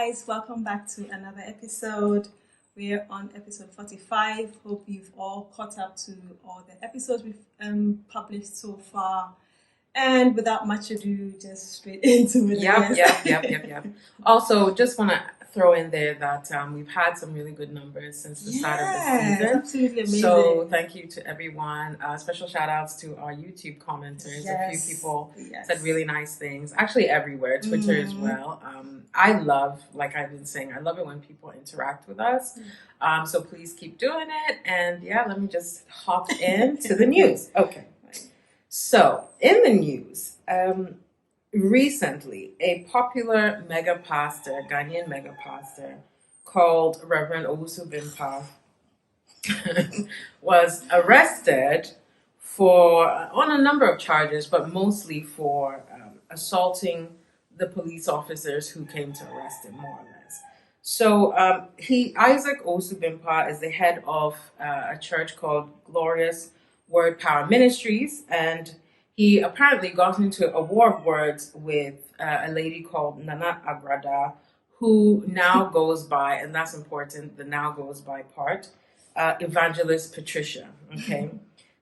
guys, welcome back to another episode. We're on episode 45. Hope you've all caught up to all the episodes we've published so far. And without much ado, just straight into it. Yep. Also, just want to throw in there that we've had some really good numbers since the start of the season. Absolutely amazing. So thank you to everyone. Special shout outs to our YouTube commenters. A few people said really nice things. Actually, everywhere. Twitter as well. I love, like I've been saying, I love it when people interact with us. So please keep doing it. And let me just hop into the news. Okay. So, in the news, recently, a popular Ghanaian mega pastor called Reverend Owusu Bimpa was arrested on a number of charges, but mostly for assaulting the police officers who came to arrest him, more or less. So, Isaac Owusu Bimpa is the head of a church called Glorious Word Power Ministries, and he apparently got into a war of words with a lady called Nana Agrada, who now goes by, and that's important, the now goes by part, Evangelist Patricia. Okay.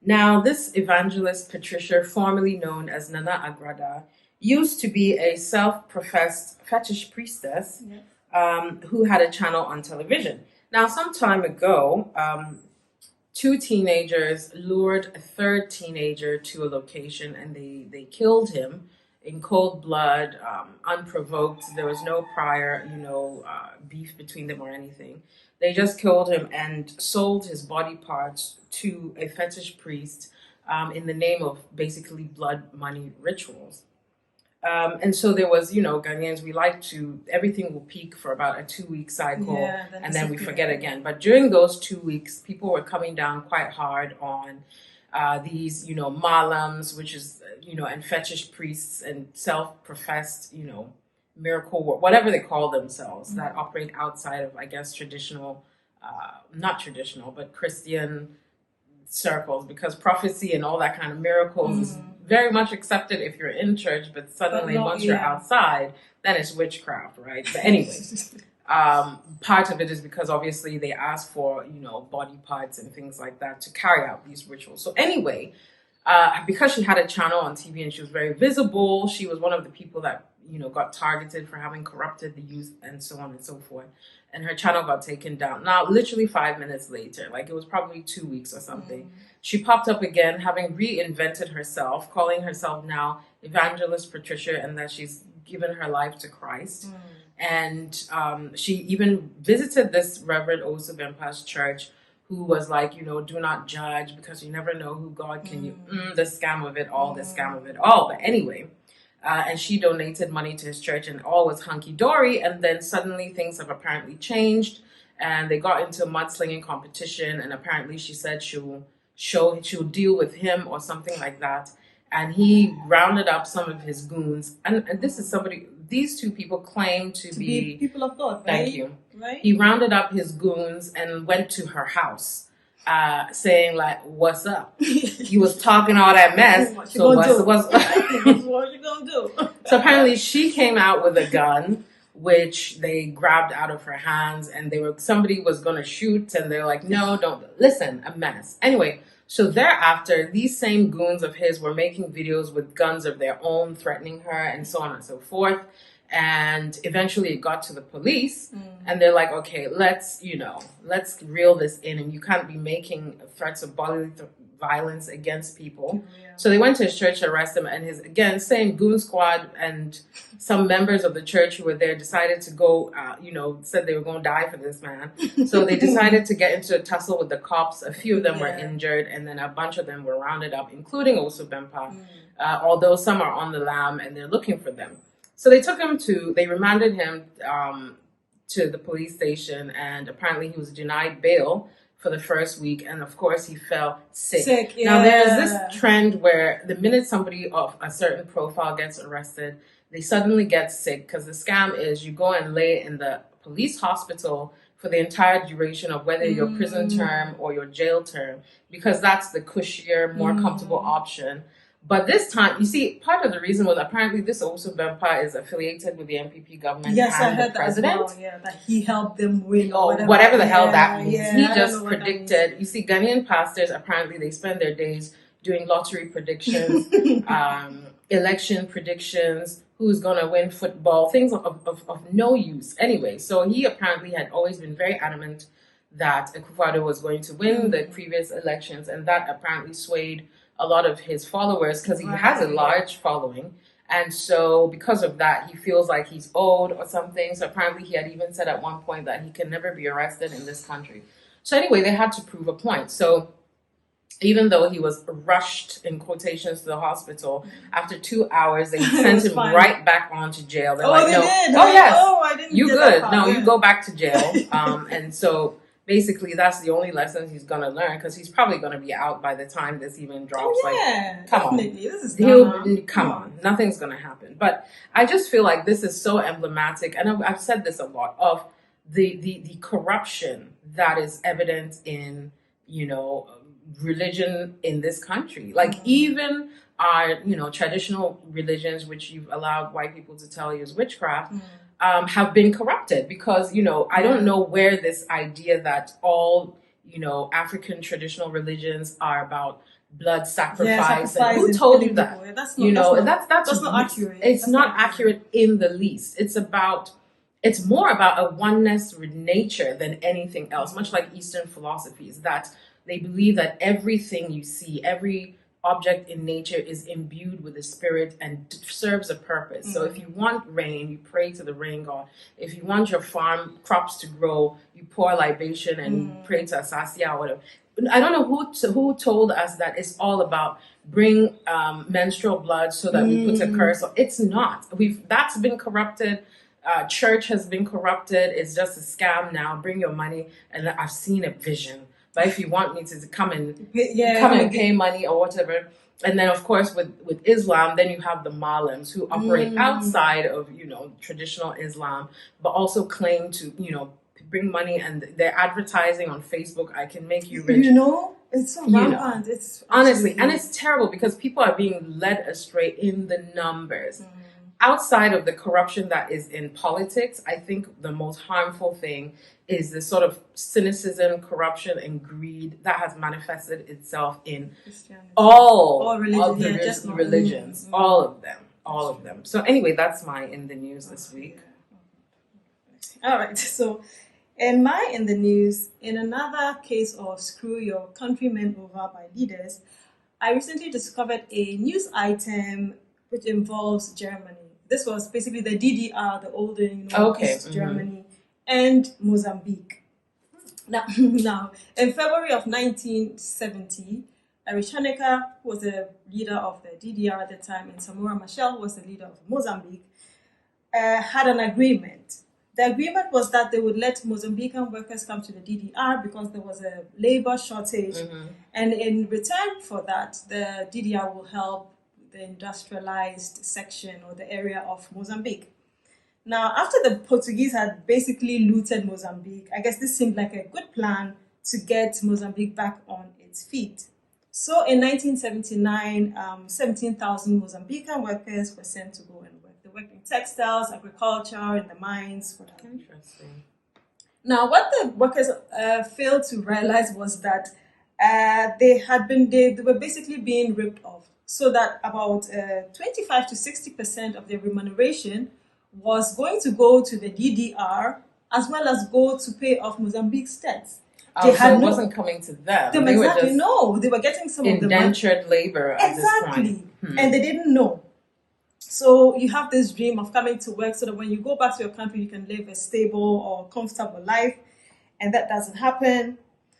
Now, this Evangelist Patricia, formerly known as Nana Agrada, used to be a self-professed fetish priestess who had a channel on television. Now, some time ago, two teenagers lured a third teenager to a location and they killed him in cold blood, unprovoked. There was no prior, beef between them or anything. They just killed him and sold his body parts to a fetish priest in the name of basically blood money rituals. And so there was, Ghanaians, we like to, everything will peak for about a 2-week cycle and then we forget again. But during those 2 weeks, people were coming down quite hard on these, malams, which is, and fetish priests and self-professed, miracle work, whatever they call themselves, that operate outside of, I guess, traditional, not traditional, but Christian circles, because prophecy and all that kind of miracles is very much accepted if you're in church, but suddenly once you're outside, then it's witchcraft, right? But anyway, part of it is because obviously they ask for, body parts and things like that to carry out these rituals. So anyway, because she had a channel on TV and she was very visible, she was one of the people that, got targeted for having corrupted the youth and so on and so forth. And her channel got taken down. Now, literally 5 minutes later, like it was probably 2 weeks or something, she popped up again, having reinvented herself, calling herself now Evangelist Patricia, and that she's given her life to Christ. And she even visited this Reverend Owusu Bimpa's church, who was like, do not judge because you never know who God can use. The scam of it all, the scam of it all. But anyway, and she donated money to his church and all was hunky-dory. And then suddenly things have apparently changed and they got into a mudslinging competition. And apparently she said she'll deal with him or something like that. And he rounded up some of his goons. And this is these two people claim to be people of God, right? Thank you. Right? He rounded up his goons and went to her house. Saying like, what's up? He was talking all that mess. What you gonna do? So apparently she came out with a gun, which they grabbed out of her hands, and somebody was gonna shoot, and they're like, no, don't listen, a mess. Anyway, so thereafter, these same goons of his were making videos with guns of their own, threatening her, and so on and so forth. And eventually it got to the police and they're like, okay, let's reel this in, and you can't be making threats of bodily violence against people. So they went to his church to arrest him, and his, again, same goon squad and some members of the church who were there decided to go, said they were going to die for this man. So they decided to get into a tussle with the cops. A few of them were injured, and then a bunch of them were rounded up, including Owusu Bimpa, although some are on the lam and they're looking for them. So they remanded him to the police station, and apparently he was denied bail for the first week. And of course he fell sick. Now there's this trend where the minute somebody of a certain profile gets arrested, they suddenly get sick, because the scam is you go and lay in the police hospital for the entire duration of whether your prison term or your jail term, because that's the cushier, more comfortable option. But this time, you see, part of the reason was apparently this also Bempa is affiliated with the NPP government Yes, I and heard the president. that as well. Yeah, that he helped them win Or or whatever the hell that means. Yeah, He I don't just know what that predicted. You see, Ghanaian pastors apparently they spend their days doing lottery predictions, election predictions, who's gonna win football, things of no use. Anyway, so he apparently had always been very adamant that Akufo-Addo was going to win the previous elections, and that apparently swayed a lot of his followers because he has a large following. And so because of that, he feels like he's owed or something. So apparently he had even said at one point that he can never be arrested in this country. So anyway, they had to prove a point. So even though he was rushed in quotations to the hospital, after 2 hours, they sent him right back on to jail. They're like, no, did? Oh yes, I didn't you get good. that part. No, you go back to jail. And so basically that's the only lesson he's going to learn because he's probably going to be out by the time this even drops. Come definitely. On. Come on. Nothing's going to happen. But I just feel like this is so emblematic, and I've said this a lot, of the corruption that is evident in, religion in this country. Like even our, traditional religions, which you've allowed white people to tell you is witchcraft, have been corrupted because, I don't know where this idea that all, African traditional religions are about blood sacrifice. And who told you that? That's not accurate. It's not accurate in the least. It's more about a oneness with nature than anything else, much like Eastern philosophies, that they believe that everything you see, every object in nature is imbued with the spirit and serves a purpose. So if you want rain, you pray to the rain god. If you want your farm crops to grow, you pour libation and pray to Asasia or whatever. I don't know who told us that it's all about bring menstrual blood so that we put a curse on. It's not. That's been corrupted. Church has been corrupted. It's just a scam now. Bring your money, and I've seen a vision. But if you want me to come and pay money or whatever, and then of course with Islam, then you have the Malims who operate outside of traditional Islam, but also claim to bring money, and they're advertising on Facebook. I can make you rich. It's so rampant. It's honestly, and it's terrible because people are being led astray in the numbers. Outside of the corruption that is in politics, I think the most harmful thing is the sort of cynicism, corruption, and greed that has manifested itself in all of the religions, all of them. So anyway, that's my in the news this week. All right, so in my in the news, in another case of screw your countrymen over by leaders, I recently discovered a news item which involves Germany. This was basically the DDR, the older East Germany, and Mozambique. Now, in February of 1970, Erich Honecker, who was the leader of the DDR at the time, and Samora Machel, who was the leader of Mozambique, had an agreement. The agreement was that they would let Mozambican workers come to the DDR because there was a labor shortage. And in return for that, the DDR will help the industrialized section or the area of Mozambique. Now, after the Portuguese had basically looted Mozambique, I guess this seemed like a good plan to get Mozambique back on its feet. So in 1979, 17,000 Mozambican workers were sent to go and work. They worked in textiles, agriculture, in the mines, whatever. Interesting. Now, what the workers failed to realize was that they were basically being ripped off. So that about 25 to 60% of their remuneration was going to go to the DDR as well as go to pay off Mozambique's debts. So it wasn't coming to them. They were getting some of the indentured labor at this point. And they didn't know. So you have this dream of coming to work so that when you go back to your country, you can live a stable or comfortable life. And that doesn't happen.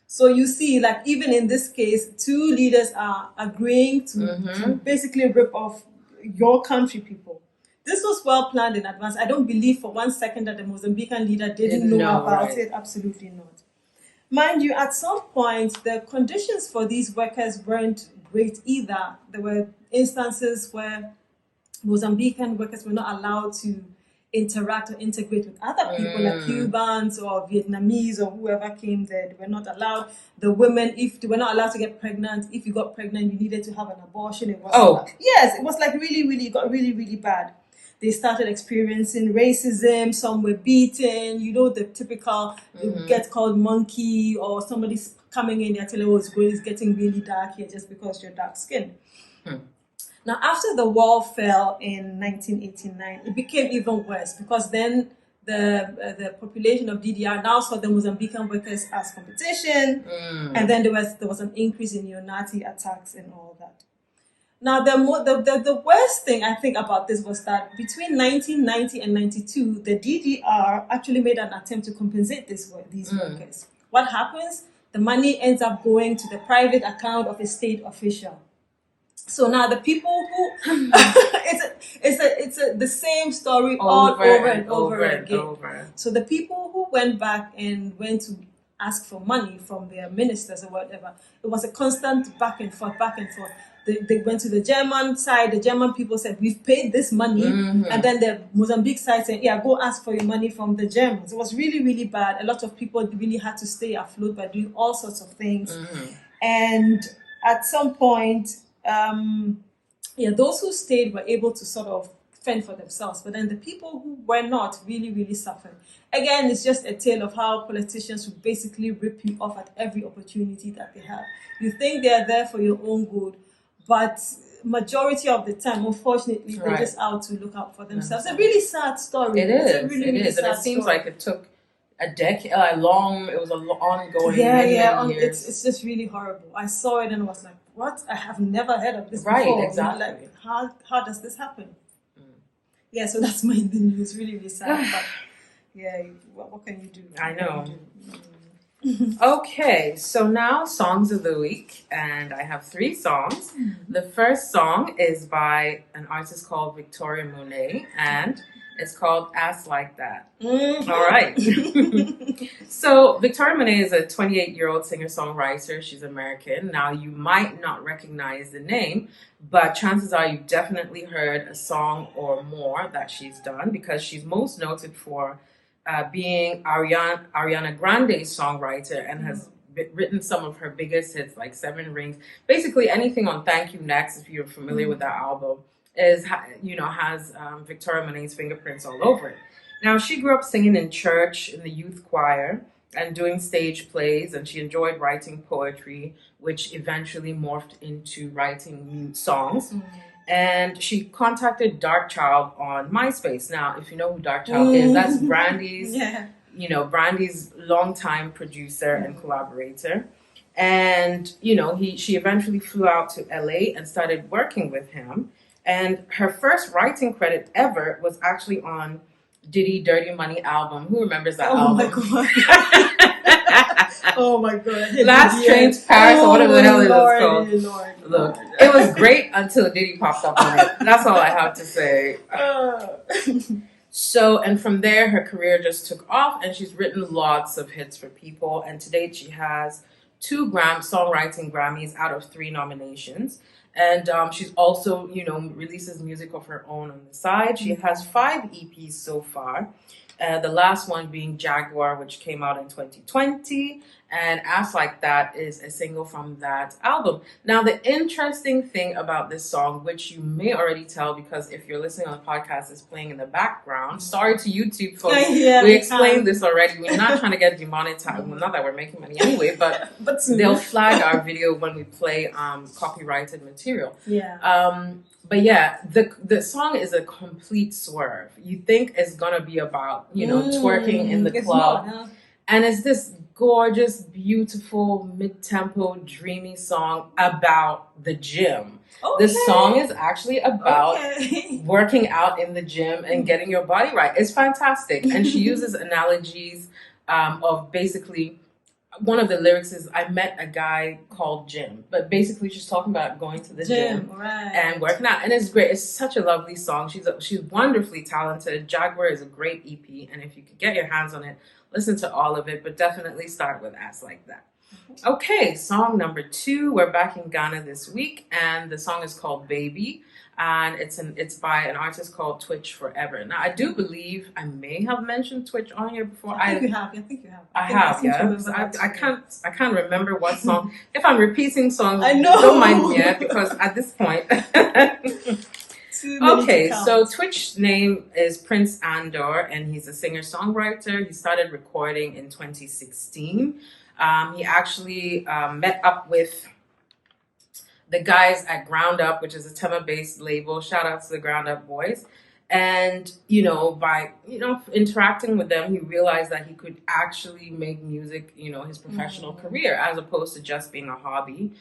So you see, like even in this case, two leaders are agreeing to basically rip off your country people. This was well planned in advance. I don't believe for 1 second that the Mozambican leader didn't know about it. Absolutely not. Mind you, at some point, the conditions for these workers weren't great either. There were instances where Mozambican workers were not allowed to interact or integrate with other people like Cubans or Vietnamese or whoever came there. They were not allowed. The women, if they were not allowed to get pregnant, if you got pregnant, you needed to have an abortion. It was yes, it was like really, it got really bad. They started experiencing racism. Some were beaten. You know, the typical get called monkey, or somebody's coming in, they're telling you it's getting really dark here just because you're dark skinned. Now, after the wall fell in 1989, it became even worse because then the population of DDR now saw the Mozambican workers as competition, and then there was an increase in neo-Nazi attacks and all that. Now, the worst thing I think about this was that between 1990 and 92, the DDR actually made an attempt to compensate these workers. What happens? The money ends up going to the private account of a state official. So now the people who it's the same story all over and over again. So the people who went back and went to ask for money from their ministers or whatever, it was a constant back and forth. They went to the German side. The German people said, we've paid this money. And then the Mozambique side said, yeah, go ask for your money from the Germans. It was really bad. A lot of people really had to stay afloat by doing all sorts of things. And at some point, those who stayed were able to sort of fend for themselves. But then the people who were not really suffered. Again, it's just a tale of how politicians would basically rip you off at every opportunity that they have. You think they're there for your own good, but majority of the time, unfortunately, they're just out to look out for themselves. It's a really sad story. It is. It's a really sad and it seems story. like it took a decade, it was ongoing. Many years. It's just really horrible. I saw it and I was like, what? I have never heard of this before. Right, exactly. Like, how does this happen? Yeah, so that's my news. Really sad. But yeah, what can you do? I know. Okay, so now songs of the week, and I have 3 songs. The first song is by an artist called Victoria Monet, and it's called Ass Like That. All right. So Victoria Monet is a 28-year-old singer-songwriter. She's American. Now, you might not recognize the name, but chances are you've definitely heard a song or more that she's done, because she's most noted for being Ariana Grande's songwriter and has written some of her biggest hits like 7 Rings. Basically anything on Thank You Next, if you're familiar with that album, has Victoria Monet's fingerprints all over it. Now, she grew up singing in church, in the youth choir, and doing stage plays, and she enjoyed writing poetry, which eventually morphed into writing songs. And she contacted Darkchild on MySpace. Now, if you know who Darkchild is, that's Brandy's, Brandy's longtime producer and collaborator. And, she eventually flew out to LA and started working with him. And her first writing credit ever was actually on Diddy Dirty Money album. Who remembers that album? Oh my god. Last Train to Paris, or whatever the hell it was called. Look, it was great until Diddy popped up on it. That's all I have to say. So, and from there, her career just took off, and she's written lots of hits for people. And to date, she has 2 songwriting Grammys out of 3 nominations. And she's also, releases music of her own on the side. She has 5 EPs so far. The last one being Jaguar, which came out in 2020. And Ass Like That is a single from that album. Now, the interesting thing about this song, which you may already tell because if you're listening on the podcast, it's playing in the background. Sorry to YouTube folks. We explained this already. We're not trying to get demonetized. Well, not that we're making money anyway, but they'll flag our video when we play copyrighted material. But yeah, the song is a complete swerve. You think it's gonna be about, twerking in the club. Not, huh? And it's this gorgeous, beautiful, mid-tempo, dreamy song about the gym. Okay. This song is actually about working out in the gym and getting your body right. It's fantastic. And she uses analogies of basically, one of the lyrics is, I met a guy called Jim. But basically she's talking about going to the gym and working out. And it's great. It's such a lovely song. She's wonderfully talented. Jaguar is a great EP. And if you could get your hands on it, listen to all of it, but definitely start with Ass Like That. Okay, song number 2. We're back in Ghana this week, and the song is called "Baby," and it's by an artist called Twitch Forever. Now, I do believe I may have mentioned Twitch on here before. I think you have. I think you have. I have, seem to yeah. remember that I too. can't remember what song. If I'm repeating songs, I know. don't mind me, because at this point. Too many to Okay, count. so Twitch's name is Prince Andor, and he's a singer-songwriter. He started recording in 2016. He actually met up with the guys at Ground Up, which is a Tema-based label. Shout out to the Ground Up boys. And, by, interacting with them, he realized that he could actually make music, his professional career, as opposed to just being a hobby.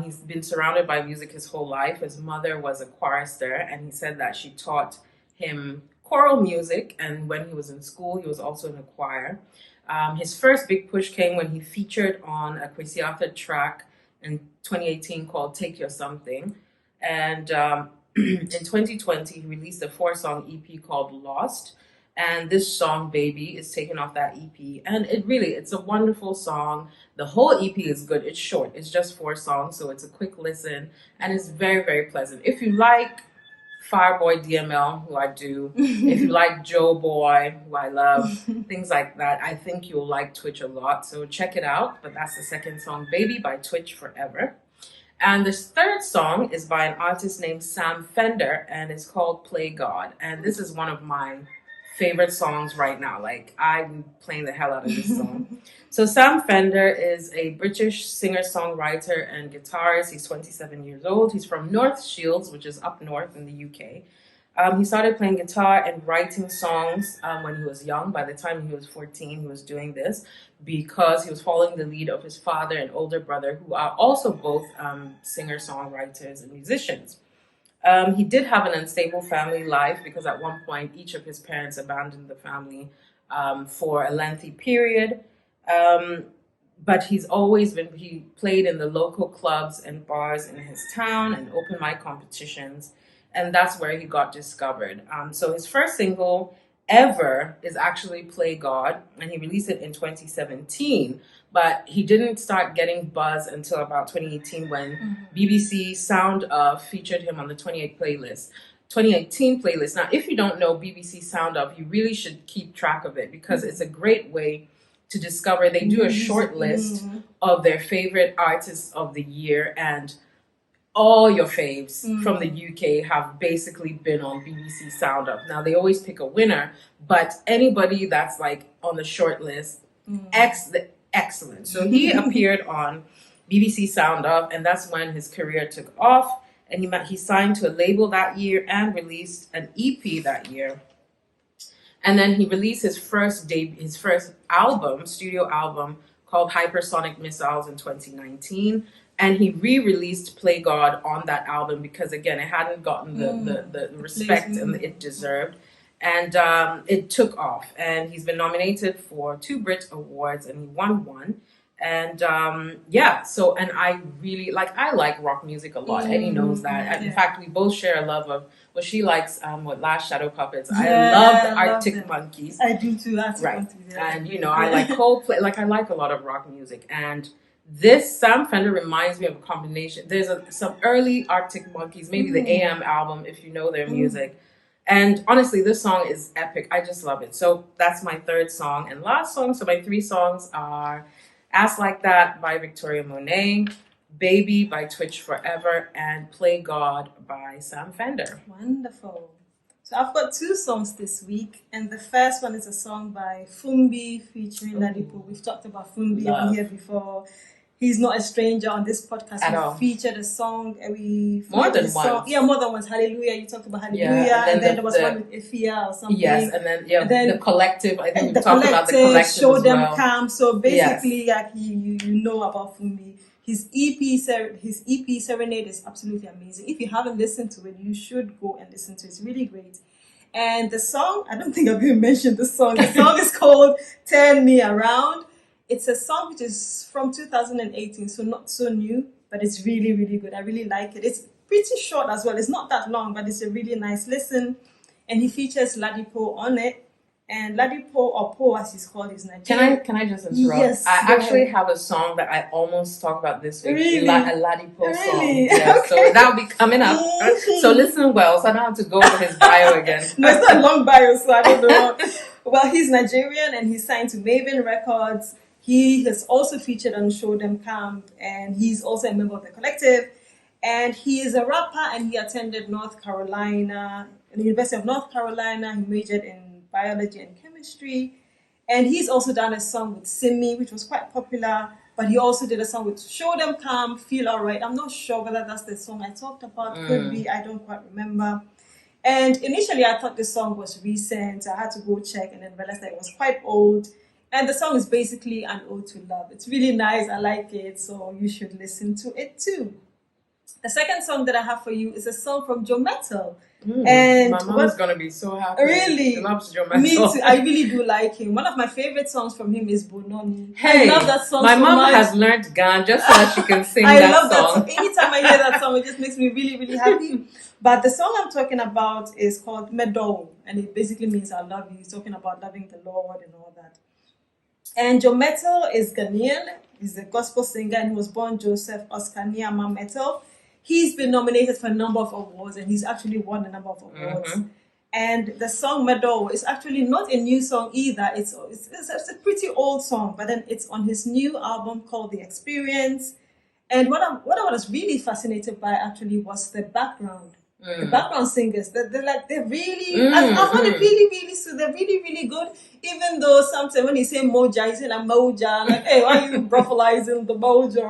He's been surrounded by music his whole life. His mother was a chorister, and he said that she taught him choral music. And when he was in school, he was also in a choir. His first big push came when he featured on a Kwesi Arthur track in 2018 called Take Your Something. And in 2020, he released a 4-song EP called Lost. And this song, Baby, is taken off that EP. And it's a wonderful song. The whole EP is good. It's short. It's just 4 songs, so it's a quick listen. And it's very, very pleasant. If you like Fireboy DML, who I do, if you like Joe Boy, who I love, things like that, I think you'll like Twitch a lot. So check it out. But that's the second song, Baby by Twitch Forever. And this third song is by an artist named Sam Fender, and it's called Play God. And this is one of my favorite songs right now. Like, I'm playing the hell out of this song. So Sam Fender is a British singer-songwriter and guitarist. He's 27 years old. He's from North Shields, which is up north in the UK. He started playing guitar and writing songs when he was young. By the time he was 14, he was doing this because he was following the lead of his father and older brother, who are also both singer-songwriters and musicians. He did have an unstable family life because at one point each of his parents abandoned the family for a lengthy period. But he played in the local clubs and bars in his town and open mic competitions. And that's where he got discovered. So his first single ever is actually Play God, and he released it in 2017. But he didn't start getting buzz until about 2018 when BBC Sound Of featured him on the 2018 playlist. Now, if you don't know BBC Sound Of, you really should keep track of it because it's a great way to discover. They do a short list of their favorite artists of the year, and all your faves from the UK have basically been on BBC Sound Up. Now, they always pick a winner, but anybody that's like on the short list, excellent. So he appeared on BBC Sound Up, and that's when his career took off. And he signed to a label that year and released an EP that year. And then he released his first album, studio album, called Hypersonic Missiles in 2019. And he re-released Play God on that album because, again, it hadn't gotten the respect and it deserved. And it took off. And he's been nominated for 2 Brit Awards, and he won 1. And and I really I like rock music a lot. Eddie knows that. And in fact, we both share a love of she likes Last Shadow Puppets. I love the Arctic Monkeys. I do too. Right. And I like Coldplay. I like a lot of rock music. And this Sam Fender reminds me of a combination. There's some early Arctic Monkeys, maybe the AM album, if you know their music. And honestly, this song is epic. I just love it. So that's my third song and last song. So my 3 songs are Ask Like That by Victoria Monet, Baby by Twitch Forever, and Play God by Sam Fender. Wonderful. So I've got 2 songs this week, and the first one is a song by Funbi featuring Ladipoe. We've talked about Funbi on here before. He's not a stranger on this podcast. At all. Featured a song. More than once. Yeah, more than once. Hallelujah. You talked about Hallelujah. Yeah, and then there was one with Ifia or something. Yes, and then the collective. I think we talked about the collective Show as Them well. Calm. So basically, you know about Funbi. His EP Serenade is absolutely amazing. If you haven't listened to it, you should go and listen to it. It's really great. And the song, I don't think I've even mentioned the song. The song is called Turn Me Around. It's a song which is from 2018, so not so new, but it's really, really good. I really like it. It's pretty short as well. It's not that long, but it's a really nice listen. And he features Ladipoe on it. And Ladipoe, or Poe as he's called, is Nigerian. Can I just interrupt? Yes, I go actually ahead. have a song that I almost talked about this week. Really? A Ladipoe song. Really? Yeah, Okay. so that'll be coming up. So listen well, so I don't have to go over his bio again. No, it's not a long bio, so I don't know. Well, he's Nigerian and he's signed to Maven Records. He has also featured on Show Them Camp, and he's also a member of the collective. And he is a rapper, and he attended North Carolina, the University of North Carolina. He majored in biology and chemistry. And he's also done a song with Simi, which was quite popular. But he also did a song with Show Them Calm, Feel Alright. I'm not sure whether that's the song I talked about. Could be, I don't quite remember. And initially, I thought the song was recent. I had to go check and then realized that it was quite old. And the song is basically an ode to love. It's really nice. I like it. So you should listen to it too. The second song that I have for you is a song from Joe Mettle. And my mom's gonna be so happy. Really? She loves Joe Mettle. Me too. I really do like him. One of my favorite songs from him is Bononi. Hey, I love that song my so mom much. has learned Ghan just so that she can sing I that love song. that song. Anytime I hear that song, it just makes me really, really happy. But the song I'm talking about is called Meadow, and it basically means I love you. He's talking about loving the Lord and all that. And Joe Mettle is Ghanaian. He's a gospel singer, and he was born Joseph Oscar Niama Mettle. He's been nominated for a number of awards, and he's actually won a number of awards. And the song Meadow is actually not a new song either. It's a pretty old song, but then it's on his new album called The Experience. And what I was really fascinated by actually was the background. The background singers, they're really, I found it really, really, so they're really, really good. Even though sometimes when you say moja, you say like moja, like, hey, why are you brothalizing the moja?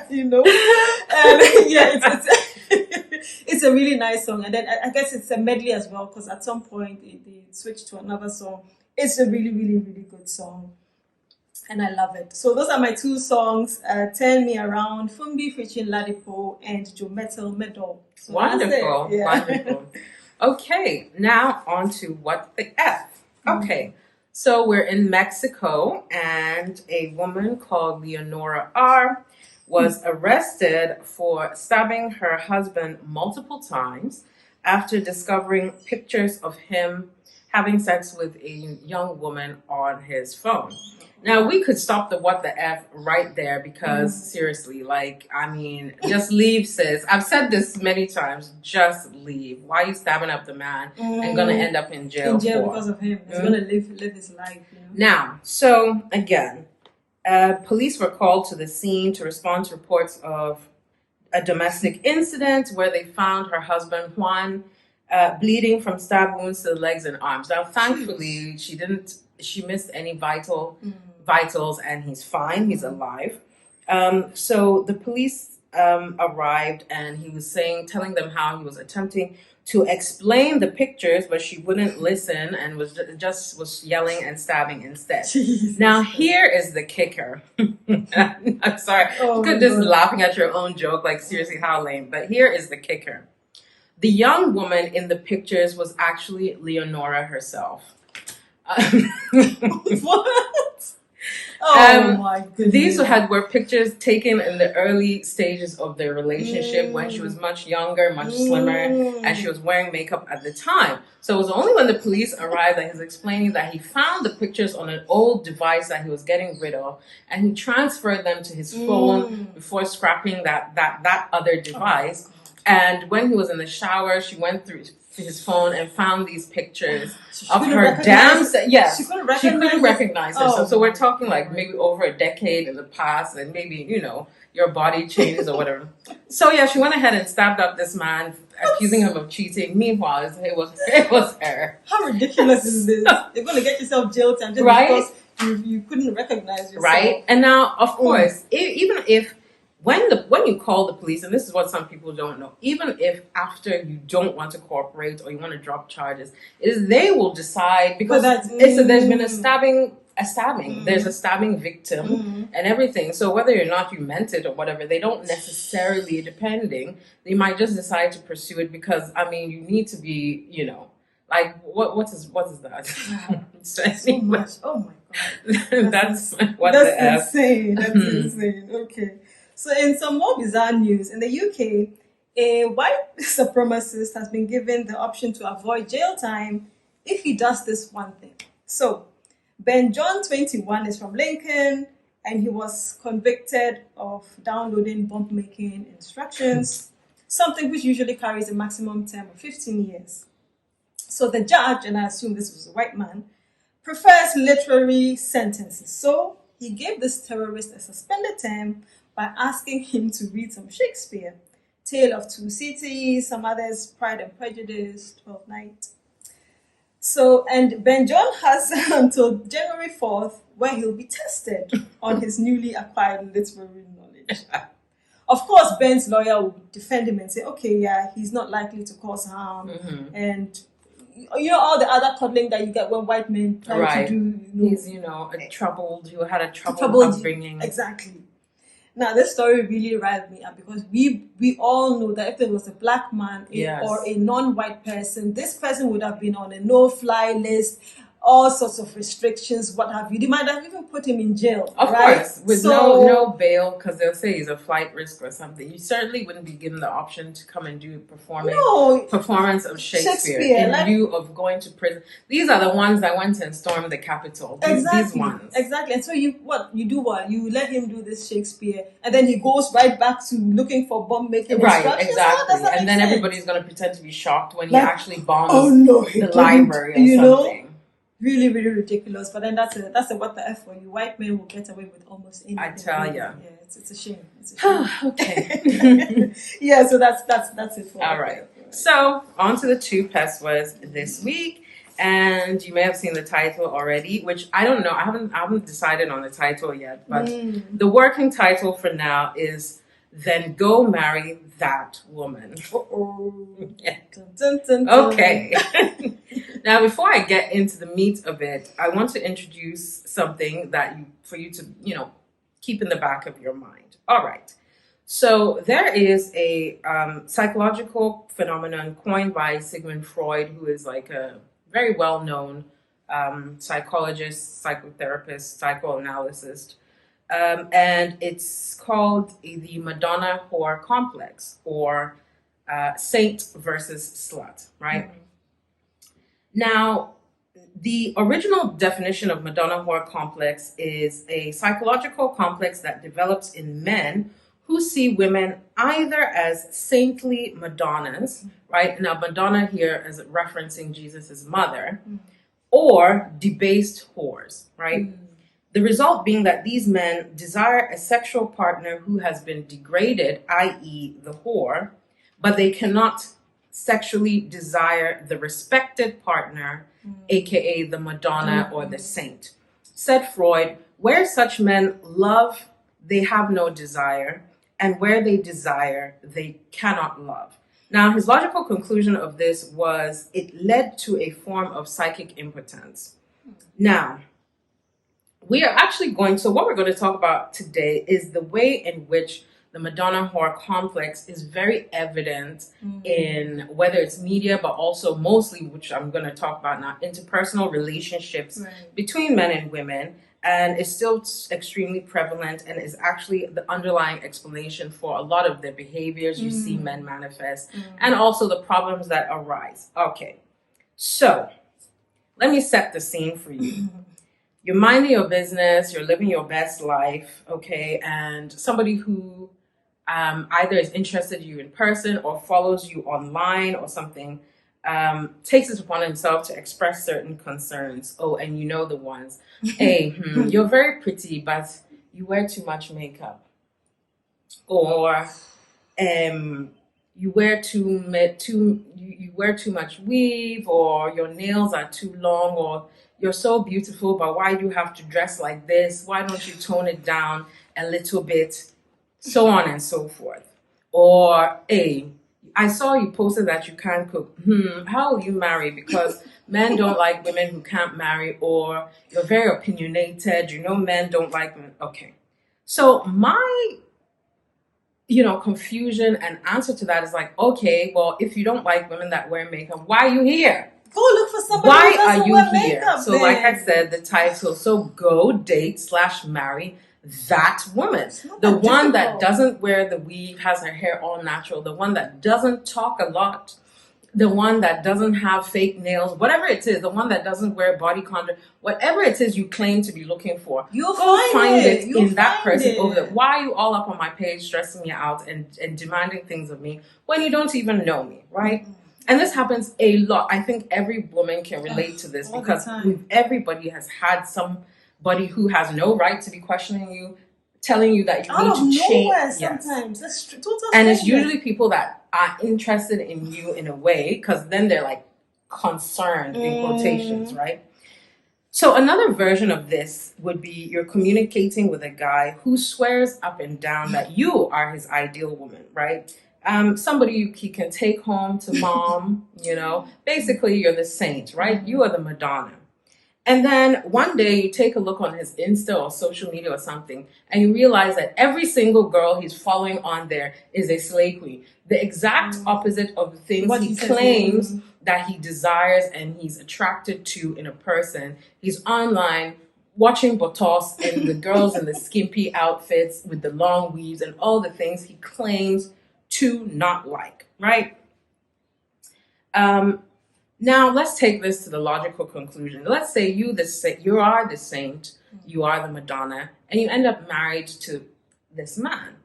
You know? And yeah, it's a really nice song. And then I guess it's a medley as well, because at some point they switched to another song. It's a really, really, really good song. And I love it. So those are my two songs, Turn Me Around, Funbi featuring Ladipoe, and Joe Mettle, Meadow. So Wonderful, yeah. wonderful. Okay, now on to What the F. Okay, so we're in Mexico, and a woman called Leonora R. was arrested for stabbing her husband multiple times after discovering pictures of him having sex with a young woman on his phone. Now, we could stop the what the F right there because, seriously, like, I mean, just leave, sis. I've said this many times, just leave. Why are you stabbing up the man and going to end up in jail for? Because of him. He's going to live his life. You know? Now, so, again, police were called to the scene to respond to reports of a domestic incident where they found her husband, Juan, bleeding from stab wounds to the legs and arms. Now, thankfully, she missed any vitals, and he's fine. He's alive. So the police arrived, and he was telling them how he was attempting to explain the pictures, but she wouldn't listen and was yelling and stabbing instead. Jesus. Now here is the kicker. I'm sorry, just laughing at your own joke. Like, seriously, how lame? But here is the kicker. The young woman in the pictures was actually Leonora herself. What? Oh my goodness. These were pictures taken in the early stages of their relationship when she was much younger, much slimmer, and she was wearing makeup at the time. So it was only when the police arrived that he's explaining that he found the pictures on an old device that he was getting rid of, and he transferred them to his phone before scrapping that other device. And when he was in the shower, she went through his phone and found these pictures of her Yes, she couldn't recognize herself. So we're talking like maybe over a decade in the past, and maybe, you know, your body changes or whatever. So yeah, she went ahead and stabbed up this man, accusing him of cheating. Meanwhile, it was her. How ridiculous is this? You're going to get yourself jail time just because you couldn't recognize yourself. Right? And now, of course, even if when you call the police, and this is what some people don't know, even if after you don't want to cooperate or you want to drop charges, they will decide, because there's been a stabbing. There's a stabbing victim and everything. So whether or not you meant it or whatever, they don't necessarily, they might just decide to pursue it because, I mean, you need to be, you know, like, what is that? So much. Oh my God. That's insane. That's insane. Okay. So in some more bizarre news, in the UK, a white supremacist has been given the option to avoid jail time if he does this one thing. So, Ben John, 21, is from Lincoln, and he was convicted of downloading bomb-making instructions, something which usually carries a maximum term of 15 years. So the judge, and I assume this was a white man, prefers literary sentences. So he gave this terrorist a suspended term by asking him to read some Shakespeare. Tale of Two Cities, some others, Pride and Prejudice, 12th Night. So, and Ben John has until January 4th, where he'll be tested on his newly acquired literary knowledge. Of course, Ben's lawyer will defend him and say, okay, yeah, he's not likely to cause harm. And you know, all the other coddling that you get when white men try to do. He's, you had a troubled upbringing. Exactly. Now, this story really riled me up because we all know that if there was a black man or a non-white person, this person would have been on a no-fly list, all sorts of restrictions, what have you. They might have even put him in jail. Of course, with no bail, because they'll say he's a flight risk or something. You certainly wouldn't be given the option to come and do performance of Shakespeare in lieu of going to prison. These are the ones that went and stormed the Capitol. These ones. Exactly. And so you let him do this Shakespeare, and then he goes right back to looking for bomb making instructions. Right, exactly. And then everybody's going to pretend to be shocked when he actually bombs the library or something. Really, really ridiculous. But then that's a what the F for you. White men will get away with almost anything. I tell you. Yeah, it's a shame. Okay. Yeah, so that's it for all right. So on to the two Pesewas this week. And you may have seen the title already, which I don't know. I haven't decided on the title yet. But the working title for now is Then Go Marry That Woman. Yeah. Dun, dun, dun. Okay. Now, before I get into the meat of it, I want to introduce something for you to, keep in the back of your mind. All right. So there is a psychological phenomenon coined by Sigmund Freud, who is like a very well-known psychologist, psychotherapist, psychoanalyst. And it's called the Madonna whore complex, or saint versus slut, right? Now, the original definition of Madonna whore complex is a psychological complex that develops in men who see women either as saintly Madonnas, right? Now, Madonna here is referencing Jesus' mother, or debased whores, right? The result being that these men desire a sexual partner who has been degraded, i.e. the whore, but they cannot sexually desire the respected partner, aka the Madonna or the saint. Said Freud, where such men love, they have no desire, and where they desire, they cannot love. Now, his logical conclusion of this was it led to a form of psychic impotence. Now, what we're going to talk about today is the way in which the Madonna whore complex is very evident in whether it's media, but also mostly, which I'm going to talk about now, interpersonal relationships between men and women. And it's still extremely prevalent and is actually the underlying explanation for a lot of the behaviors you see men manifest and also the problems that arise. Okay, so let me set the scene for you. You're minding your business, you're living your best life, okay, and somebody who either is interested in you in person or follows you online or something takes it upon himself to express certain concerns. Oh, and you know the ones. Hey, you're very pretty, but you wear too much makeup. Or you wear too much weave, or your nails are too long, or you're so beautiful, but why do you have to dress like this? Why don't you tone it down a little bit? So on and so forth. Or, hey, I saw you posted that you can't cook. How will you marry? Because men don't like women who can't marry, or you're very opinionated. Men don't like women. Okay. So my, confusion and answer to that is like, okay, well, if you don't like women that wear makeup, why are you here? Go look for somebody who doesn't wear makeup. So like I said, the title, so go date/marry that woman. The one that doesn't wear the weave, has her hair all natural, the one that doesn't talk a lot, the one that doesn't have fake nails, whatever it is, the one that doesn't wear body condom, whatever it is you claim to be looking for, You'll go find it You'll in that find person it. over there. Why are you all up on my page stressing me out and demanding things of me when you don't even know me, right? Mm-hmm. And this happens a lot. I think every woman can relate to this because everybody has had somebody who has no right to be questioning you, telling you that you out need to change. Sometimes that's total and it's usually people that are interested in you in a way, because then they're like concerned in quotations, right? So another version of this would be you're communicating with a guy who swears up and down that you are his ideal woman, right? Somebody he can take home to mom, you know. Basically, you're the saint, right? You are the Madonna. And then one day you take a look on his Insta or social media or something, and you realize that every single girl he's following on there is a slay queen. The exact opposite of the things he claims that he desires and he's attracted to in a person. He's online watching Botos and the girls in the skimpy outfits with the long weaves and all the things he claims to not like, right? Now let's take this to the logical conclusion. Let's say you are the saint, you are the Madonna, and you end up married to this man.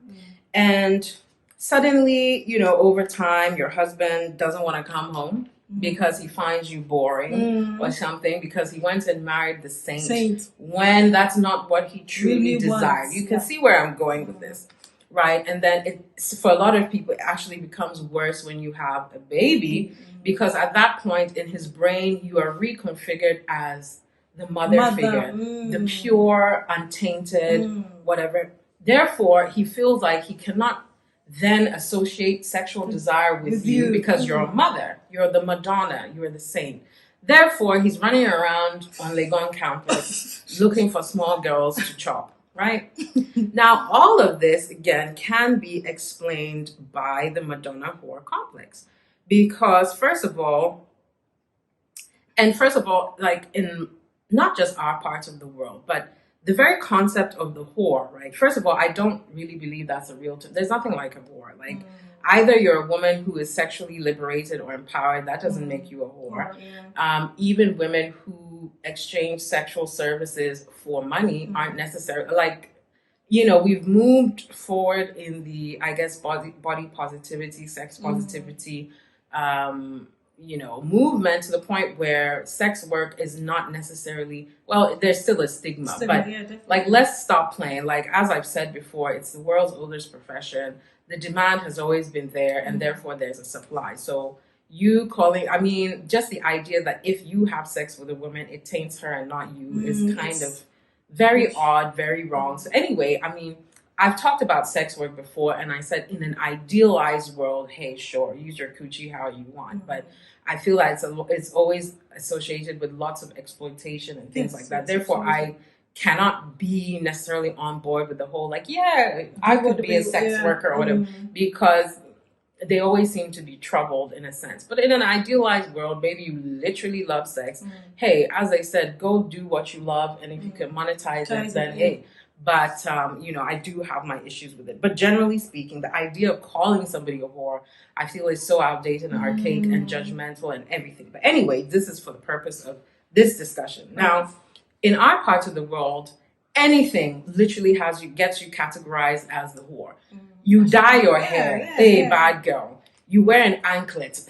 And suddenly, you know, over time, your husband doesn't want to come home because he finds you boring or something, because he went and married the saint when that's not what he truly desired. You can see where I'm going with this. Right. And then for a lot of people, it actually becomes worse when you have a baby, because at that point in his brain, you are reconfigured as the mother figure, the pure, untainted, whatever. Therefore, he feels like he cannot then associate sexual desire with you because you're a mother, you're the Madonna, you're the saint. Therefore, he's running around on Legon campus looking for small girls to chop. Right? Now, all of this, again, can be explained by the Madonna whore complex. Because, first of all, like in not just our parts of the world, but the very concept of the whore, right? First of all, I don't really believe that's a real term. There's nothing like a whore. Like, either you're a woman who is sexually liberated or empowered, that doesn't make you a whore. Even women who exchange sexual services for money aren't necessarily, like, you know, we've moved forward in the, I guess, body positivity, sex positivity, you know, movement to the point where sex work is not necessarily, well, there's still a stigma, but like, let's stop playing. Like, as I've said before, it's the world's oldest profession. The demand has always been there, and therefore there's a supply. So you calling, I mean, just the idea that if you have sex with a woman, it taints her and not you is kind of very odd, very wrong. So anyway, I mean, I've talked about sex work before, and I said in an idealized world, hey, sure, use your coochie how you want. But I feel like it's always associated with lots of exploitation and things like that. Therefore, I cannot be necessarily on board with the whole, like, yeah, I would be a sex worker or whatever, because they always seem to be troubled in a sense. But in an idealized world, maybe you literally love sex. Hey, as I said, go do what you love, and if you can monetize it, then hey. But, you know, I do have my issues with it. But generally speaking, the idea of calling somebody a whore, I feel is so outdated and archaic and judgmental and everything. But anyway, this is for the purpose of this discussion. Now, in our parts of the world, anything literally gets you categorized as the whore. You dye your hair, bad girl. You wear an anklet,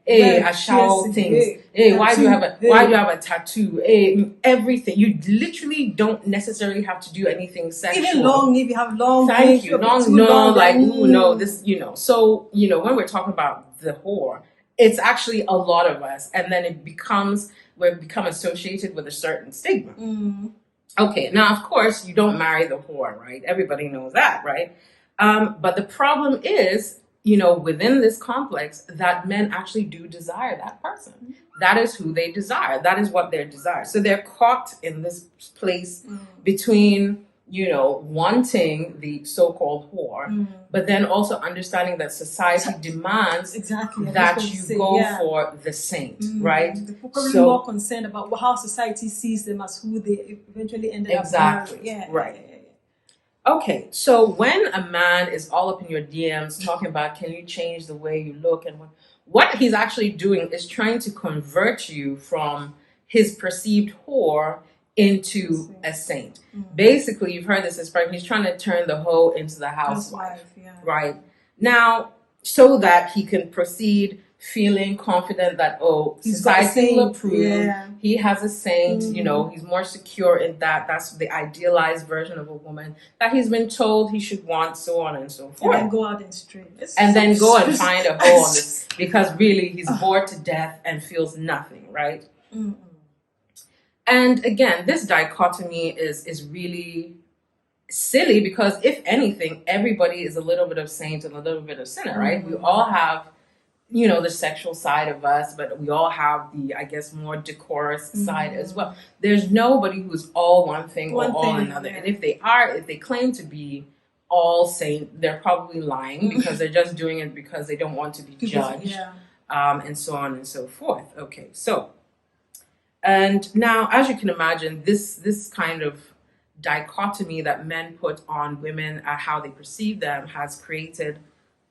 a shower things. Why do you have a tattoo? Everything. You literally don't necessarily have to do anything sexual. Even long, if you have long. Thank you. Long, like, ooh, no, this, you know. So, you know, when we're talking about the whore, it's actually a lot of us, and then we become associated with a certain stigma. Okay, now of course you don't marry the whore, right? Everybody knows that, right? But the problem is, you know, within this complex, that men actually do desire that person. That is who they desire. That is what they desire. So they're caught in this place between, you know, wanting the so-called whore, but then also understanding that society demands that you go for the saint, right? They're probably more concerned about how society sees them as who they eventually end up marrying. Right. Okay, so when a man is all up in your DMs talking about, can you change the way you look, and what he's actually doing is trying to convert you from his perceived whore into a saint. Basically, you've heard this expression, he's trying to turn the hoe into the housewife. Right? Now, so that he can proceed feeling confident that, oh, society will approve, he has a saint, you know, he's more secure in that. That's the idealized version of a woman that he's been told he should want, so on and so forth. And go out and stream. And then go and find a hoe on this, because really he's bored to death and feels nothing, right? And again, this dichotomy is really silly, because if anything, everybody is a little bit of saint and a little bit of sinner, right? We all have, you know, the sexual side of us, but we all have the, I guess, more decorous side as well. There's nobody who's all one thing or all another. And if they claim to be all saint, they're probably lying, because they're just doing it because they don't want to be judged, and so on and so forth. Okay, so, and now, as you can imagine, this kind of dichotomy that men put on women, how they perceive them, has created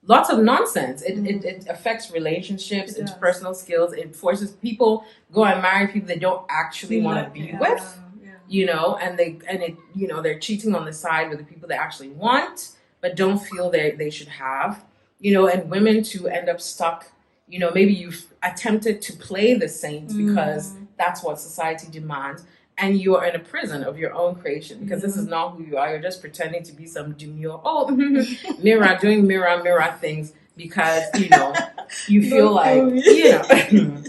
lots of nonsense. It affects relationships, interpersonal skills. It forces people go and marry people they don't actually want to be with, you know, and you know, they're cheating on the side with the people they actually want, but don't feel they should have, you know, and women to end up stuck. You know, maybe you've attempted to play the saint because that's what society demands, and you are in a prison of your own creation, because this is not who you are. You're just pretending to be some demure, mirror, doing mirror things, because, you know, you feel like, you know.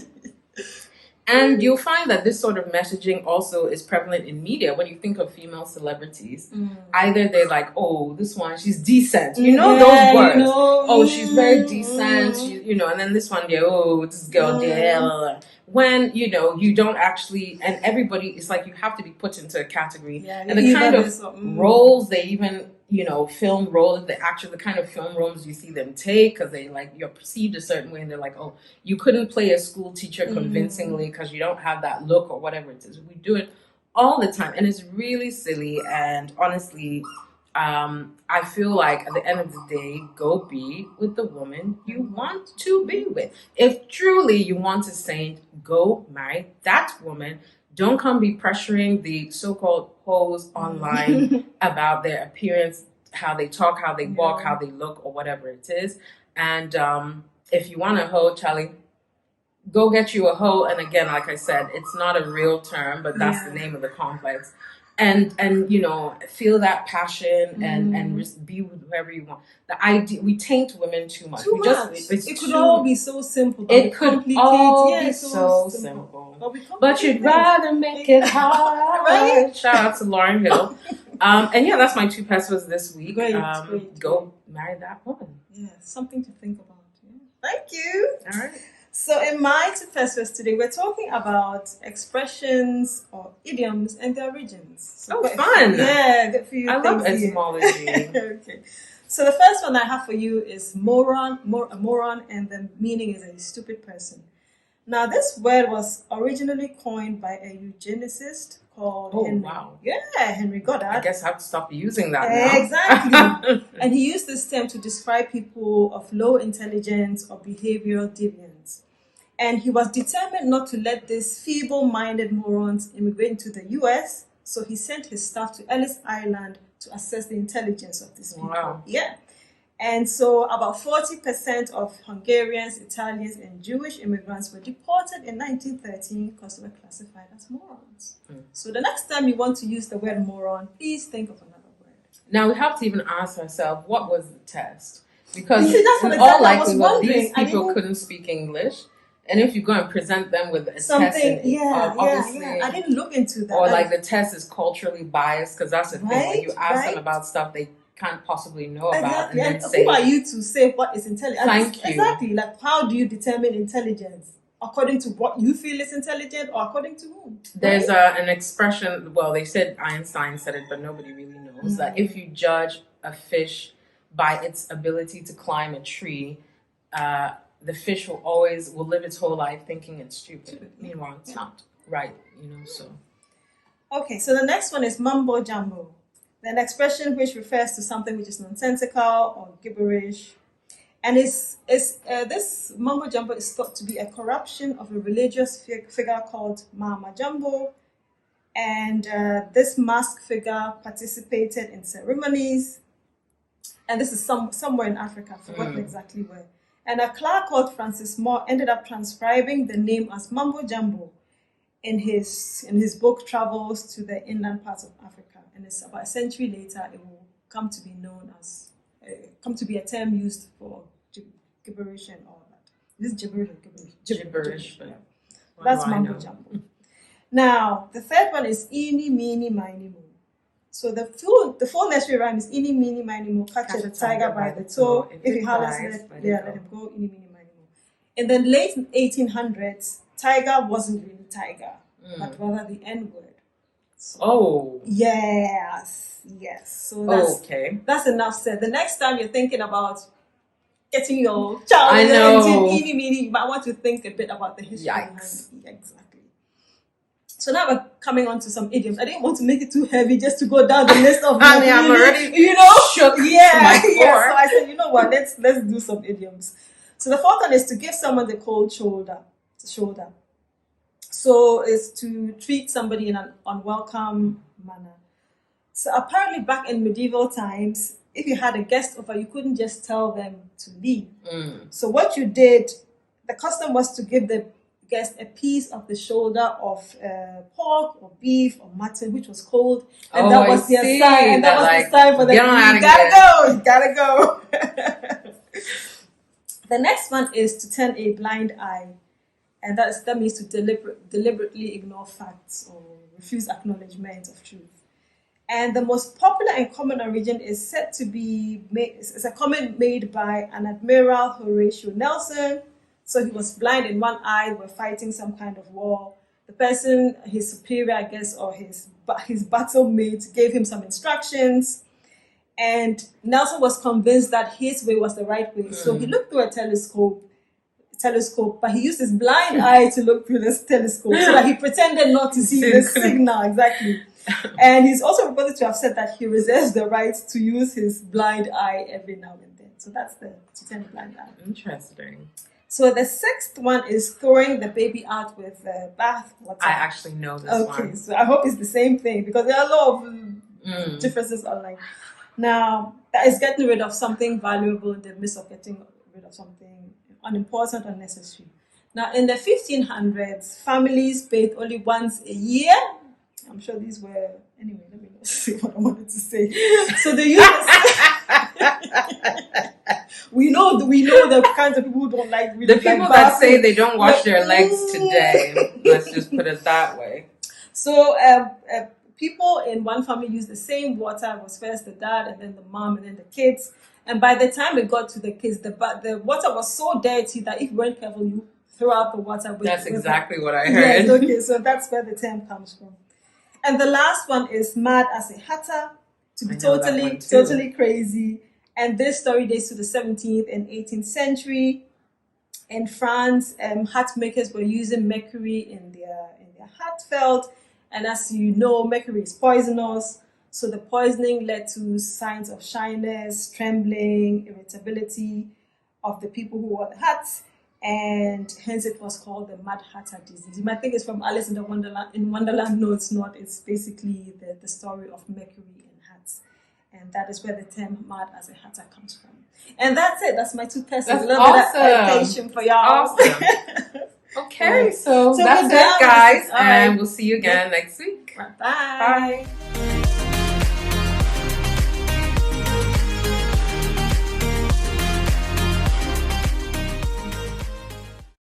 And you'll find that this sort of messaging also is prevalent in media. When you think of female celebrities, either they're like, oh, this one, she's decent. You know those words. You know, oh, she's very decent. You know, and then this one, oh, this girl, when, you know, you don't actually, and everybody, it's like you have to be put into a category. And the kind of roles they even, you know, film roles, the kind of film roles you see them take, because they like, you're perceived a certain way, and they're like, oh, you couldn't play a school teacher convincingly because you don't have that look or whatever it is. We do it all the time, and it's really silly. And honestly, I feel like at the end of the day, go be with the woman you want to be with. If truly you want a saint, go marry that woman. Don't come be pressuring the so-called hoes online about their appearance, how they talk, how they walk, how they look, or whatever it is. And if you want a hoe, Charlie, go get you a hoe. And again, like I said, it's not a real term, but that's the name of the complex. And you know, feel that passion and just be with whoever you want. The idea, we taint women too much. It could all be so simple. It could all be so simple. But you'd rather make it hard. Right? Shout out to Lauryn Hill. And yeah, that's my two pesewas this week. Great. Go marry that woman. Yeah, something to think about. Yeah. Thank you. All right. So in my two pesewas today, we're talking about expressions or idioms and their origins. So fun! Yeah, good for you. I love etymology. Okay. So the first one I have for you is moron, a moron, and the meaning is a stupid person. Now, this word was originally coined by a eugenicist called Henry Goddard. I guess I have to stop using that now. Exactly. And he used this term to describe people of low intelligence or behavioral deviance. And he was determined not to let these feeble-minded morons immigrate into the US, so he sent his staff to Ellis Island to assess the intelligence of these people. Wow. Yeah. And so about 40% of Hungarians, Italians, and Jewish immigrants were deported in 1913 because they were classified as morons. So the next time you want to use the word moron, please think of another word. Now we have to even ask ourselves, what was the test? Because in all likelihood, these people couldn't speak English. And if you go and present them with a something, test, obviously, I didn't look into that. Or like the test is culturally biased, because that's the thing. When you ask them about stuff they can't possibly know about, and then say, who are you to say what is intelligence? Thank you. Exactly. Like, how do you determine intelligence? According to what you feel is intelligent, or according to whom? There's an expression. Well, they said Einstein said it, but nobody really knows that if you judge a fish by its ability to climb a tree, the fish will live its whole life thinking it's stupid. Meanwhile, it's not right, you know. So, okay. So the next one is mumbo jumbo, an expression which refers to something which is nonsensical or gibberish. And this Mambo Jumbo is thought to be a corruption of a religious figure called Mama Jumbo. And this masked figure participated in ceremonies. And this is somewhere in Africa, I've forgotten exactly where. And a clerk called Francis Moore ended up transcribing the name as Mambo Jumbo in his book Travels to the Inland Parts of Africa. And it's about a century later, it will come to be known as, come to be a term used for gibberish and all that. This is gibberish. But yeah. That's Mambo Jumbo. Now, the third one is Eeny, Meeny, Miny, Mo. So the full nursery rhyme is Eeny, Meeny, Miny, Mo, catch a tiger by the toe. If he hollers, let him go. Eeny, Meeny, Miny, Mo. In the late 1800s, tiger wasn't really tiger, but rather the N-word. So, yes. So that's enough said. The next time you're thinking about getting your child into Eeny, Meeny, you might want to think a bit about the history behind it. Yeah, exactly. So now we're coming on to some idioms. I didn't want to make it too heavy just to go down the list of I'm already shook. Yeah. So I said, you know what? Let's do some idioms. So the fourth one is to give someone the cold shoulder. So it's to treat somebody in an unwelcome manner. So apparently back in medieval times, if you had a guest over, you couldn't just tell them to leave. So what you did, the custom was to give the guest a piece of the shoulder of pork or beef or mutton, which was cold, and that was their sign. And that was the sign for them. You gotta go. The next one is to turn a blind eye, and that means to deliberately ignore facts or refuse acknowledgement of truth. And the most popular and common origin is said to be it's a comment made by an Admiral Horatio Nelson. So he was blind in one eye. They were fighting some kind of war. The person, his superior, I guess, or his battle mate, gave him some instructions. And Nelson was convinced that his way was the right way. So he looked through a telescope, but he used his blind eye to look through this telescope so that he pretended not to see the signal. Exactly. And he's also reported to have said that he reserves the right to use his blind eye every now and then. So that's to turn a blind eye. Interesting. So the sixth one is throwing the baby out with bath water. I actually know this one. Okay, so I hope it's the same thing because there are a lot of differences online. Now, that is getting rid of something valuable in the midst of getting rid of something unimportant or unnecessary. Now, in the 1500s, families bathed only once a year. I'm sure these were... Anyway, let me not say what I wanted to say. So the we know the kinds of people who don't like really. The people that say they don't wash their legs today. Let's just put it that way. So people in one family used the same water. It was first the dad, and then the mom, and then the kids. And by the time it got to the kids, the water was so dirty that if you weren't careful, you threw out the water. That's exactly what I heard. Yes, okay, so that's where the term comes from. And the last one is mad as a hatter, to be totally crazy. And this story dates to the 17th and 18th century. In France, hat makers were using mercury in their hat felt. And as you know, mercury is poisonous. So the poisoning led to signs of shyness, trembling, irritability of the people who wore the hats. And hence it was called the Mad Hatter disease. You might think it's from Alice in Wonderland. No, it's not. It's basically the story of mercury in hats. And that is where the term mad as a hatter comes from. And that's it. That's my 2 pesos. That's a little bit of education for y'all. Awesome. Okay, so that's it, guys. And we'll see you again next week. Bye.